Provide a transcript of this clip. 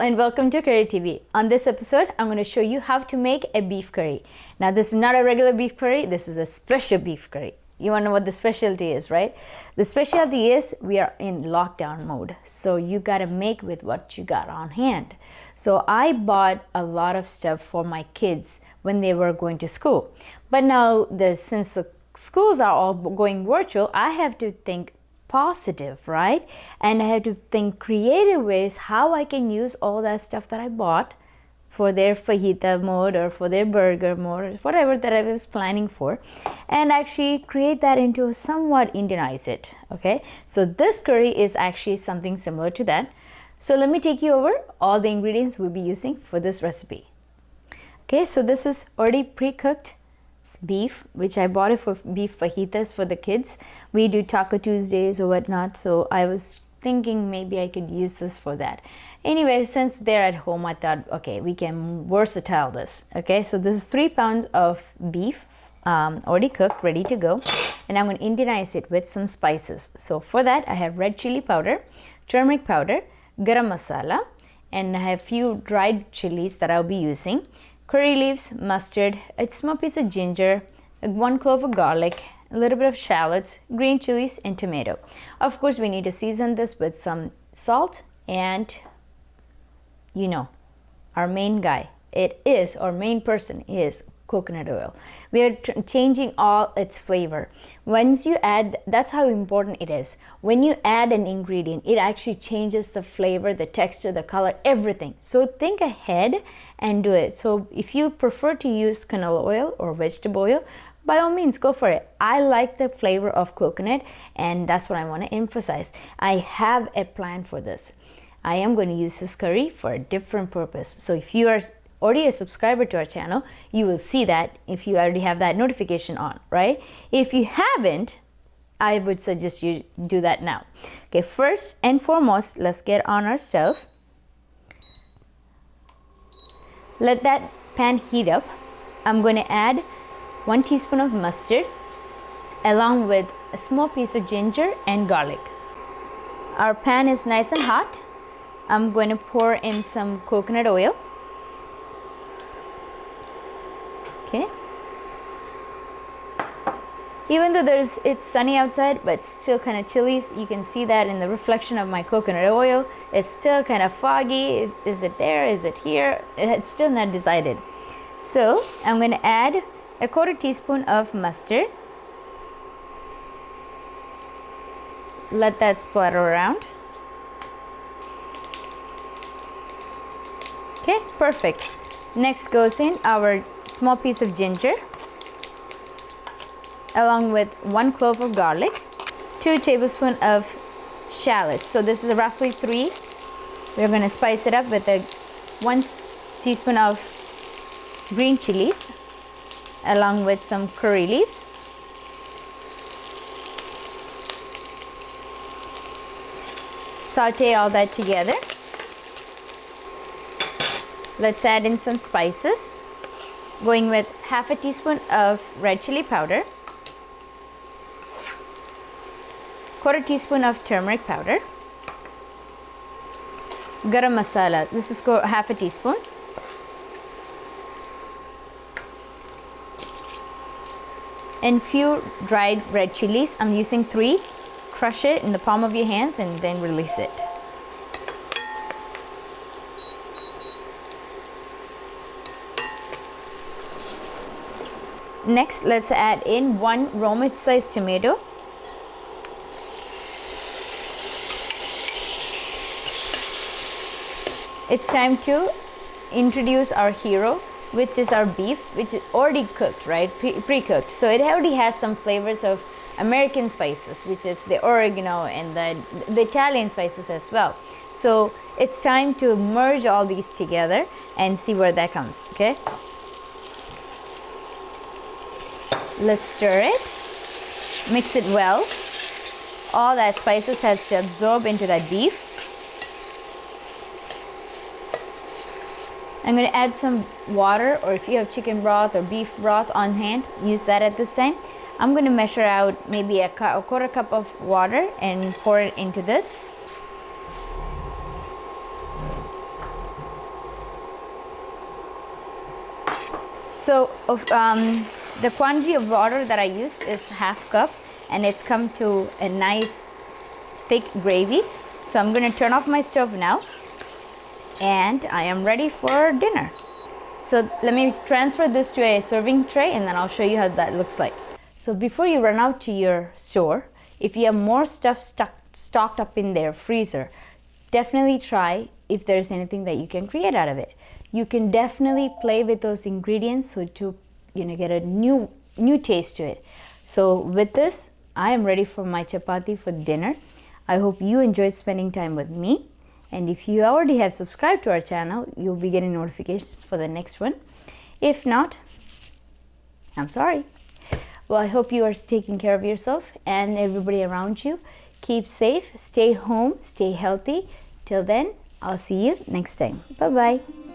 and welcome to Curry TV. On this episode, I'm going to show you how to make a beef curry. Now, this is not a regular beef curry, this is a special beef curry. You want to know what the specialty is, right? The specialty is we are in lockdown mode, so you got to make with what you got on hand. So I bought a lot of stuff for my kids when they were going to school. But now, since the schools are all going virtual, I have to think positive, right? And I have to think creative ways how I can use all that stuff that I bought for their fajita mode or for their burger mode or whatever that I was planning for, and actually create that into somewhat Indianize it. Okay, so this curry is actually something similar to that. So let me take you over all the ingredients we'll be using for this recipe. Okay, so this is already pre-cooked beef, which I bought it for beef fajitas for the kids. We do Taco Tuesdays or whatnot, so I was thinking maybe I could use this for that. Anyway, since they're at home, I thought, okay, we can versatile this. Okay, so this is 3 pounds of beef, already cooked, ready to go, and I'm going to Indianize it with some spices. So for that, I have red chili powder, turmeric powder, garam masala, and I have few dried chilies that I'll be using. Curry leaves, mustard, a small piece of ginger, 1 clove of garlic, a little bit of shallots, green chilies, and tomato. Of course, we need to season this with some salt and, you know, our main guy, our main person is coconut oil. We are changing all its flavor. Once you add, that's how important it is. When you add an ingredient, it actually changes the flavor, the texture, the color, everything. So think ahead and do it. So if you prefer to use canola oil or vegetable oil, by all means, go for it. I like the flavor of coconut, and that's what I want to emphasize. I have a plan for this. I am going to use this curry for a different purpose. So if you are already a subscriber to our channel, you will see that if you already have that notification on, right? If you haven't, I would suggest you do that now. Okay, first and foremost, let's get on our stove. Let that pan heat up. I'm going to add 1 teaspoon of mustard along with a small piece of ginger and garlic. Our pan is nice and hot. I'm going to pour in some coconut oil. Okay. Even though it's sunny outside, but it's still kind of chilly, so you can see that in the reflection of my coconut oil. It's still kind of foggy. Is it there? Is it here? It's still not decided. So I'm going to add a 1/4 teaspoon of mustard. Let that splatter around. Okay, perfect. Next goes in our small piece of ginger along with 1 clove of garlic, 2 tablespoons of shallots. So this is roughly 3. We're going to spice it up with 1 teaspoon of green chilies along with some curry leaves. Saute all that together. Let's add in some spices, going with 1/2 teaspoon of red chili powder, 1/4 teaspoon of turmeric powder, garam masala, this is 1/2 teaspoon, and few dried red chilies. I'm using 3. Crush it in the palm of your hands and then release it. Next, let's add in 1 Roma-sized tomato. It's time to introduce our hero, which is our beef, which is already cooked, right? Pre-cooked. So it already has some flavors of American spices, which is the oregano and the Italian spices as well. So it's time to merge all these together and see where that comes, okay? Let's stir it, mix it well. All that spices has to absorb into that beef. I'm going to add some water, or if you have chicken broth or beef broth on hand, use that at this time. I'm going to measure out maybe a 1/4 cup of water and pour it into this. So the quantity of water that I used is 1/2 cup, and it's come to a nice thick gravy. So I'm going to turn off my stove now, and I am ready for dinner. So let me transfer this to a serving tray, and then I'll show you how that looks like. So before you run out to your store, if you have more stuff stocked up in their freezer, definitely try if there's anything that you can create out of it. You can definitely play with those ingredients so to get a new taste to it. So with this, I am ready for my chapati for dinner. I hope you enjoyed spending time with me. And if you already have subscribed to our channel, you'll be getting notifications for the next one. If not, I'm sorry. Well, I hope you are taking care of yourself and everybody around you. Keep safe, stay home, stay healthy. Till then, I'll see you next time. Bye-bye.